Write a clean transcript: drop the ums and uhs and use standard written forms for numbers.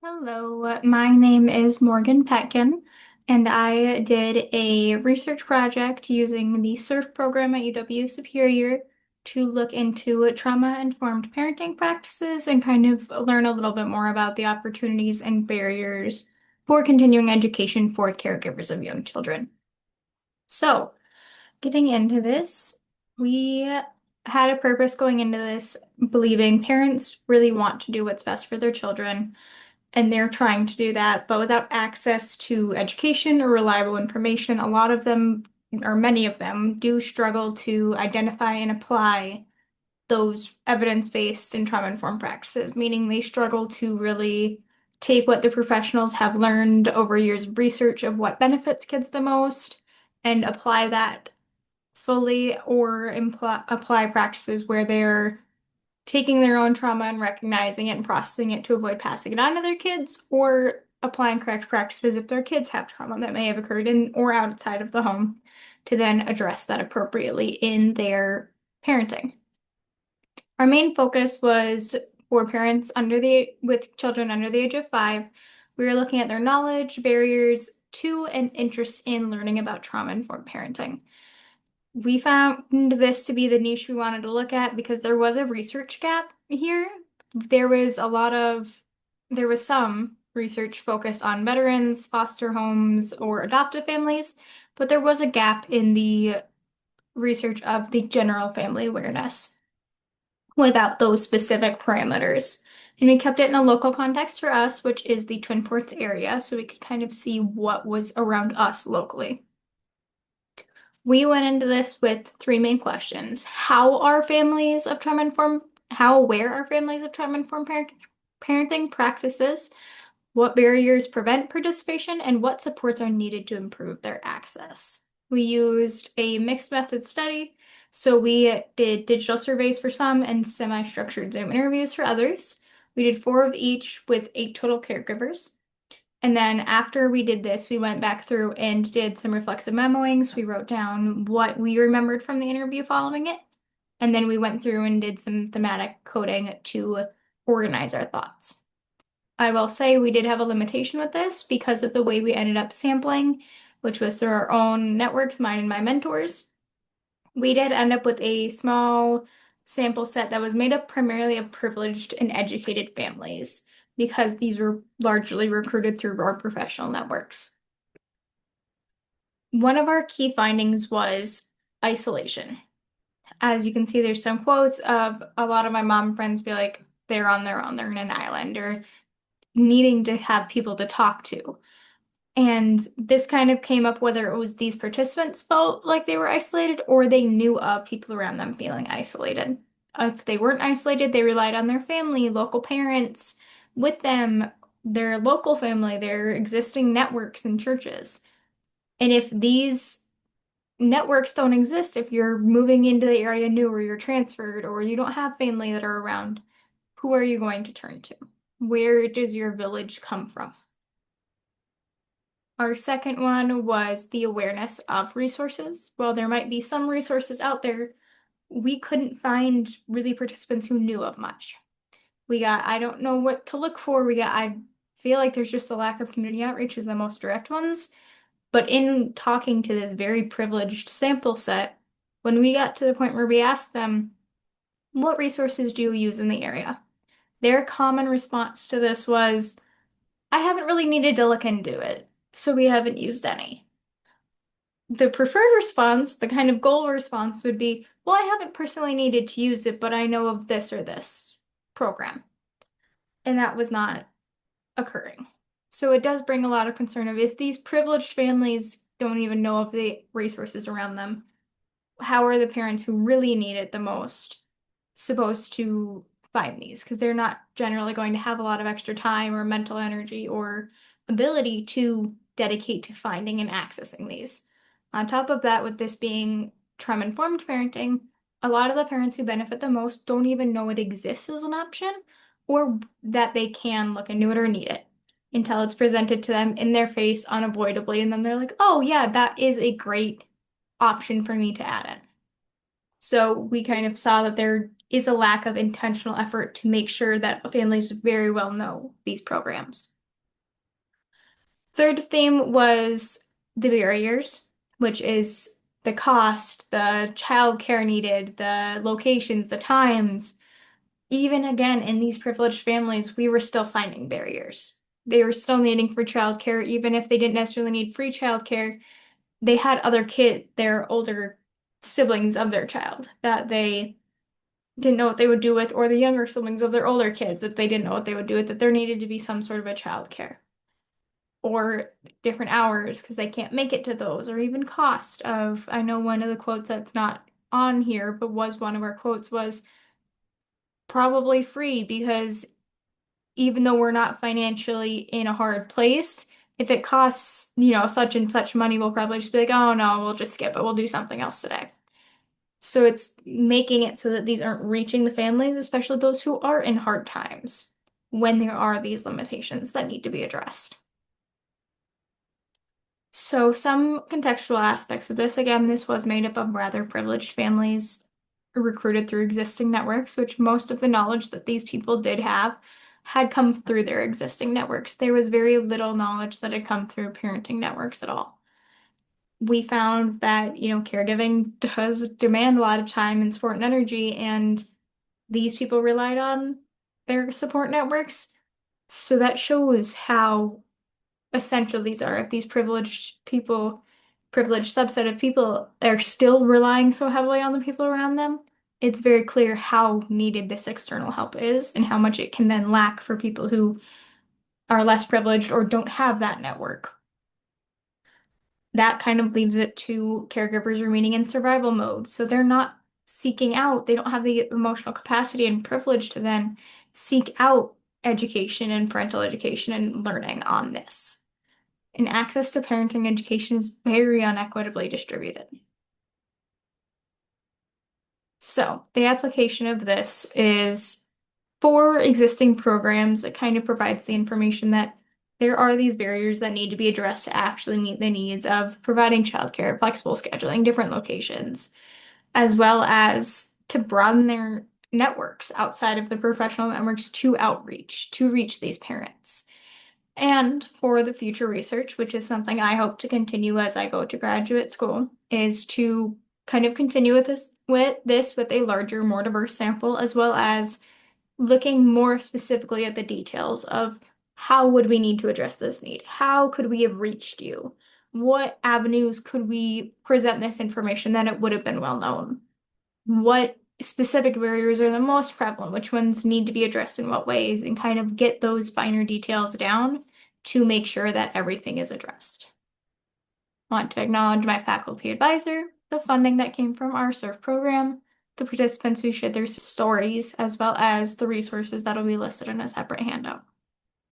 Hello, my name is Morgan Petkin, and I did a research project using the SURF program at UW Superior to look into trauma-informed parenting practices and kind of learn a little bit more about the opportunities and barriers for continuing education for caregivers of young children. So, getting into this, we had a purpose going into this, believing parents really want to do what's best for their children and they're trying to do that, but without access to education or reliable information, a lot of them, or many of them, do struggle to identify and apply those evidence-based and trauma-informed practices, meaning they struggle to really take what the professionals have learned over years of research of what benefits kids the most and apply that fully or apply practices where they're taking their own trauma and recognizing it and processing it to avoid passing it on to their kids, or applying correct practices if their kids have trauma that may have occurred in or outside of the home to then address that appropriately in their parenting. Our main focus was for parents with children under the age of 5. We were looking at their knowledge, barriers to, and interest in learning about trauma-informed parenting. We found this to be the niche we wanted to look at because there was a research gap here. There was a lot of, there was some research focused on veterans, foster homes, or adoptive families, but there was a gap in the research of the general family awareness without those specific parameters. And we kept it in a local context for us, which is the Twin Ports area, so we could kind of see what was around us locally. We went into this with three main questions. How aware are families of trauma-informed parenting practices? What barriers prevent participation? And what supports are needed to improve their access? We used a mixed method study. So we did digital surveys for some and semi-structured Zoom interviews for others. We did 4 of each with 8 total caregivers. And then after we did this, we went back through and did some reflexive memoings. We wrote down what we remembered from the interview following it. And then we went through and did some thematic coding to organize our thoughts. I will say we did have a limitation with this because of the way we ended up sampling, which was through our own networks, mine and my mentors. We did end up with a small sample set that was made up primarily of privileged and educated families because these were largely recruited through our professional networks. One of our key findings was isolation. As you can see, there's some quotes of a lot of my mom friends be like, they're on their own, they're in an island, or needing to have people to talk to. And this kind of came up whether it was these participants felt like they were isolated or they knew of people around them feeling isolated. If they weren't isolated, they relied on their family, local parents with them, their local family, their existing networks and churches. And if these networks don't exist, if you're moving into the area new or you're transferred or you don't have family that are around, who are you going to turn to? Where does your village come from? Our second one was the awareness of resources. While there might be some resources out there, we couldn't find really participants who knew of much. We got, I don't know what to look for. I feel like there's just a lack of community outreach is the most direct ones. But in talking to this very privileged sample set, when we got to the point where we asked them, what resources do you use in the area? Their common response to this was, I haven't really needed to look into it, so we haven't used any. The preferred response, the kind of goal response would be, well, I haven't personally needed to use it, but I know of this or this program. And that was not occurring. So it does bring a lot of concern of if these privileged families don't even know of the resources around them, how are the parents who really need it the most supposed to find these? Because they're not generally going to have a lot of extra time or mental energy or ability to dedicate to finding and accessing these. On top of that, with this being trauma-informed parenting, a lot of the parents who benefit the most don't even know it exists as an option or that they can look into it or need it until it's presented to them in their face unavoidably. And then they're like, oh, yeah, that is a great option for me to add in. So we kind of saw that there is a lack of intentional effort to make sure that families very well know these programs. Third theme was the barriers, which is the cost, the child care needed, the locations, the times. Even again, in these privileged families, we were still finding barriers. They were still needing for childcare, even if they didn't necessarily need free childcare. They had other their older siblings of their child that they didn't know what they would do with, or the younger siblings of their older kids that they didn't know what they would do with, that there needed to be some sort of a childcare or different hours because they can't make it to those, or even cost of, I know one of the quotes that's not on here, but was one of our quotes was probably free because even though we're not financially in a hard place, if it costs, such and such money, we'll probably just be like, oh no, we'll just skip it. We'll do something else today. So it's making it so that these aren't reaching the families, especially those who are in hard times, when there are these limitations that need to be addressed. So some contextual aspects of this, again, this was made up of rather privileged families recruited through existing networks, which most of the knowledge that these people did have had come through their existing networks. There was very little knowledge that had come through parenting networks at all. We found that, caregiving does demand a lot of time and support and energy, and these people relied on their support networks. So that shows how essential these are. If these privileged people, privileged subset of people are still relying so heavily on the people around them, it's very clear how needed this external help is and how much it can then lack for people who are less privileged or don't have that network. That kind of leaves it to caregivers remaining in survival mode. So they're not seeking out, they don't have the emotional capacity and privilege to then seek out education and parental education and learning on this. And access to parenting education is very unequitably distributed. So the application of this is for existing programs. It kind of provides the information that there are these barriers that need to be addressed to actually meet the needs of providing childcare, flexible scheduling, different locations, as well as to broaden their networks outside of the professional networks to outreach, to reach these parents. And for the future research, which is something I hope to continue as I go to graduate school, is to kind of continue with a larger, more diverse sample, as well as looking more specifically at the details of how would we need to address this need? How could we have reached you? What avenues could we present this information that it would have been well known? What specific barriers are the most prevalent? Which ones need to be addressed in what ways? And kind of get those finer details down to make sure that everything is addressed. I want to acknowledge my faculty advisor, the funding that came from our SURF program, the participants who shared their stories, as well as the resources that will be listed in a separate handout.